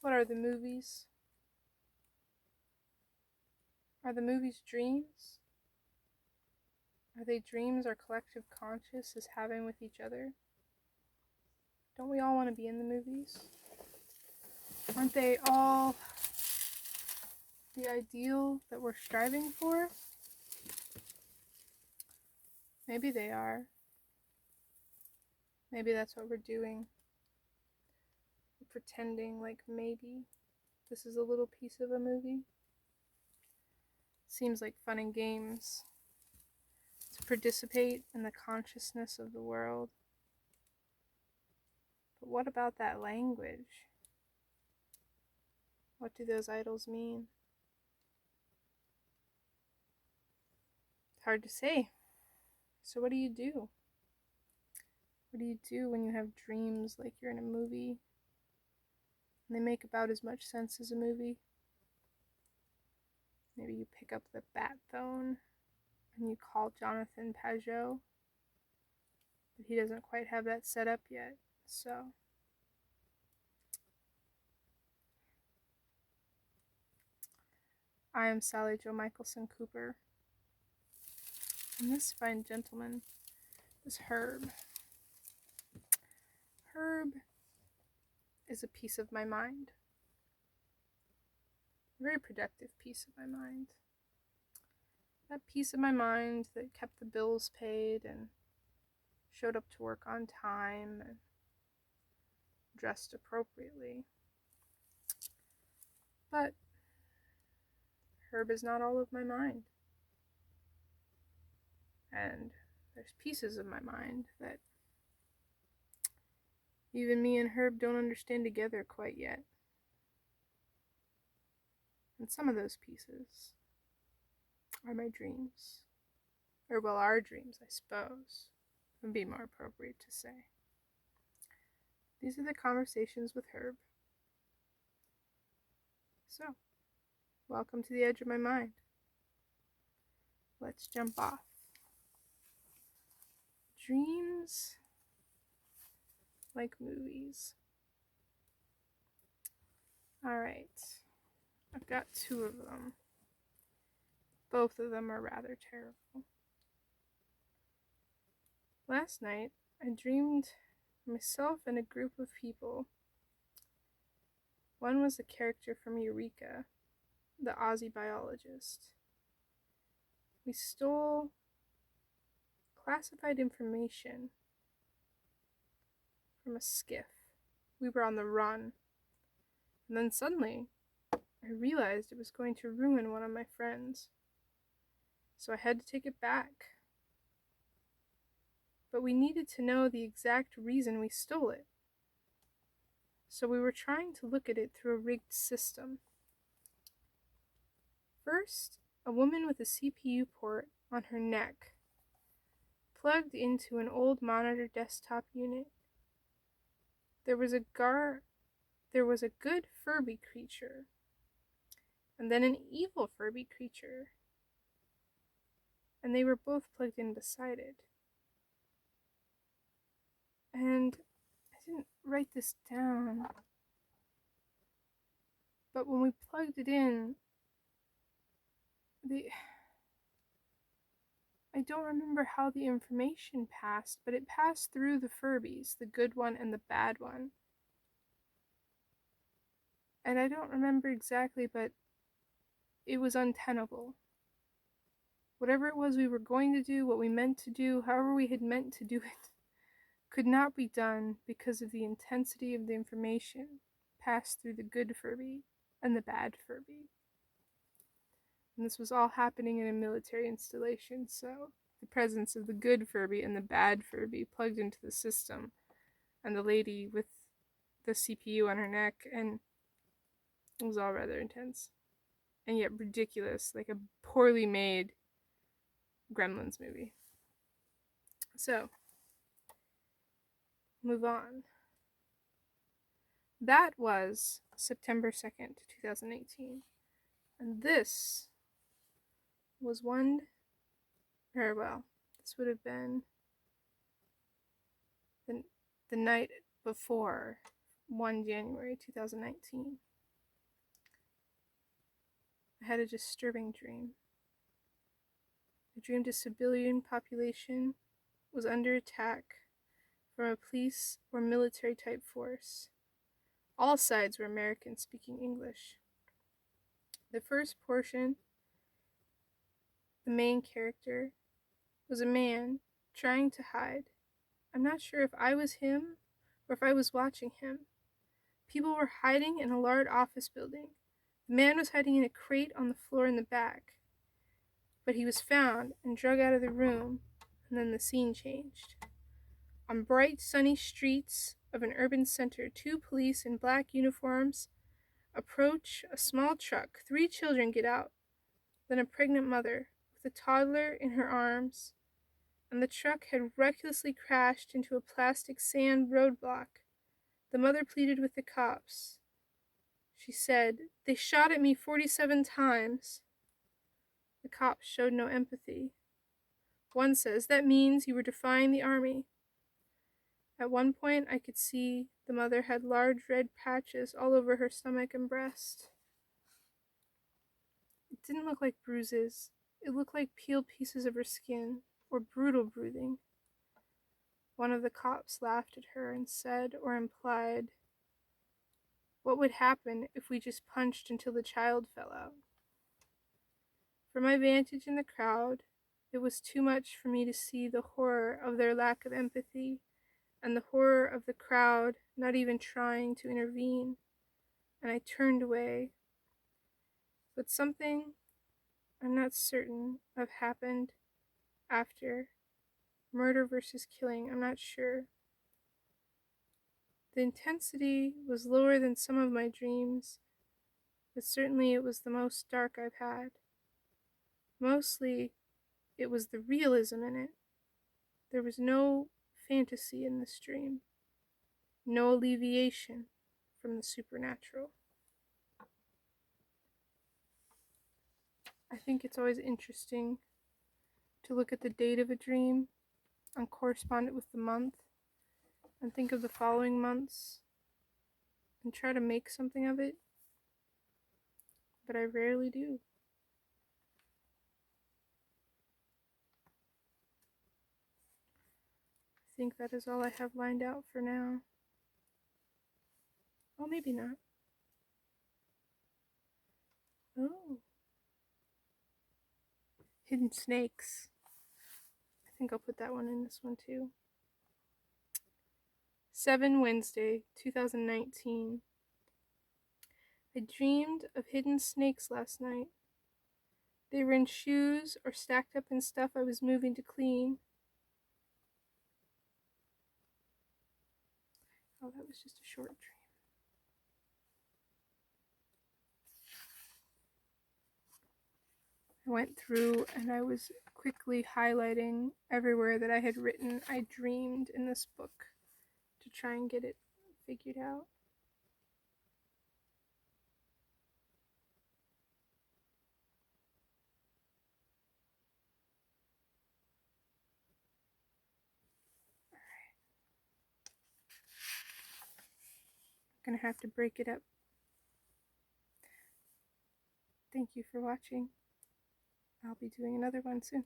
What are the movies? Are the movies dreams? Are they dreams our collective conscious is having with each other? Don't we all want to be in the movies? Aren't they all the ideal that we're striving for? Maybe they are. Maybe that's what we're doing. We're pretending like maybe this is a little piece of a movie. Seems like fun and games to participate in the consciousness of the world. But what about that language? What do those idols mean? It's hard to say. So what do you do? What do you do when you have dreams like you're in a movie and they make about as much sense as a movie? Maybe you pick up the bat phone and you call Jonathan Pajot, but he doesn't quite have that set up yet, so I am SallyJoMCooper, and this fine gentleman is Herb. Herb is a piece of my mind. A very productive piece of my mind. That piece of my mind that kept the bills paid and showed up to work on time and dressed appropriately. But Herb is not all of my mind. And there's pieces of my mind that even me and Herb don't understand together quite yet. And some of those pieces are my dreams. Or, well, our dreams, I suppose, would be more appropriate to say. These are the conversations with Herb. So, welcome to the edge of my mind. Let's jump off. Dreams like movies. Alright, I've got two of them. Both of them are rather terrible. Last night, I dreamed myself and a group of people. One was a character from Eureka, the Aussie biologist. We stole classified information from a skiff. We were on the run. And then suddenly, I realized it was going to ruin one of my friends. So I had to take it back. But we needed to know the exact reason we stole it. So we were trying to look at it through a rigged system. First, a woman with a CPU port on her neck plugged into an old monitor desktop unit. There was a good Furby creature, and then an evil Furby creature, and they were both plugged in beside it. And I didn't write this down, but when we plugged it in, I don't remember how the information passed, but it passed through the Furbies, the good one and the bad one. And I don't remember exactly, but it was untenable. Whatever it was we were going to do, what we meant to do, however we had meant to do it, could not be done because of the intensity of the information passed through the good Furby and the bad Furby. And this was all happening in a military installation, so the presence of the good Furby and the bad Furby plugged into the system, and the lady with the CPU on her neck, and it was all rather intense. And yet ridiculous, like a poorly made Gremlins movie. So, move on. That was September 2nd, 2018. And this was this would have been the night before 1 January 2019. I had a disturbing dream. I dreamed a civilian population was under attack from a police or military type force. All sides were Americans speaking English. The first portion, the main character, was a man trying to hide. I'm not sure if I was him or if I was watching him. People were hiding in a large office building. The man was hiding in a crate on the floor in the back. But he was found and dragged out of the room, and then the scene changed. On bright, sunny streets of an urban center, 2 police in black uniforms approach a small truck. 3 children get out, then a pregnant mother with a toddler in her arms, and the truck had recklessly crashed into a plastic sand roadblock. The mother pleaded with the cops. She said, "They shot at me 47 times. The cops showed no empathy. One says, "That means you were defying the army." At one point, I could see the mother had large red patches all over her stomach and breast. It didn't look like bruises. It looked like peeled pieces of her skin, or brutal bruising. One of the cops laughed at her and said, or implied, "What would happen if we just punched until the child fell out?" From my vantage in the crowd, it was too much for me to see the horror of their lack of empathy and the horror of the crowd not even trying to intervene, and I turned away. But something I'm not certain of happened after. Murder versus killing, I'm not sure. The intensity was lower than some of my dreams, but certainly it was the most dark I've had. Mostly, it was the realism in it. There was no fantasy in this dream, no alleviation from the supernatural. I think it's always interesting to look at the date of a dream and correspond it with the month and think of the following months and try to make something of it, but I rarely do. I think that is all I have lined out for now. Oh, maybe not. Oh. Hidden snakes. I think I'll put that one in this one too. 7 Wednesday, 2019. I dreamed of hidden snakes last night. They were in shoes or stacked up in stuff I was moving to clean. Oh, that was just a short dream. I went through and I was quickly highlighting everywhere that I had written I dreamed in this book to try and get it figured out. I'm gonna have to break it up. Thank you for watching. I'll be doing another one soon.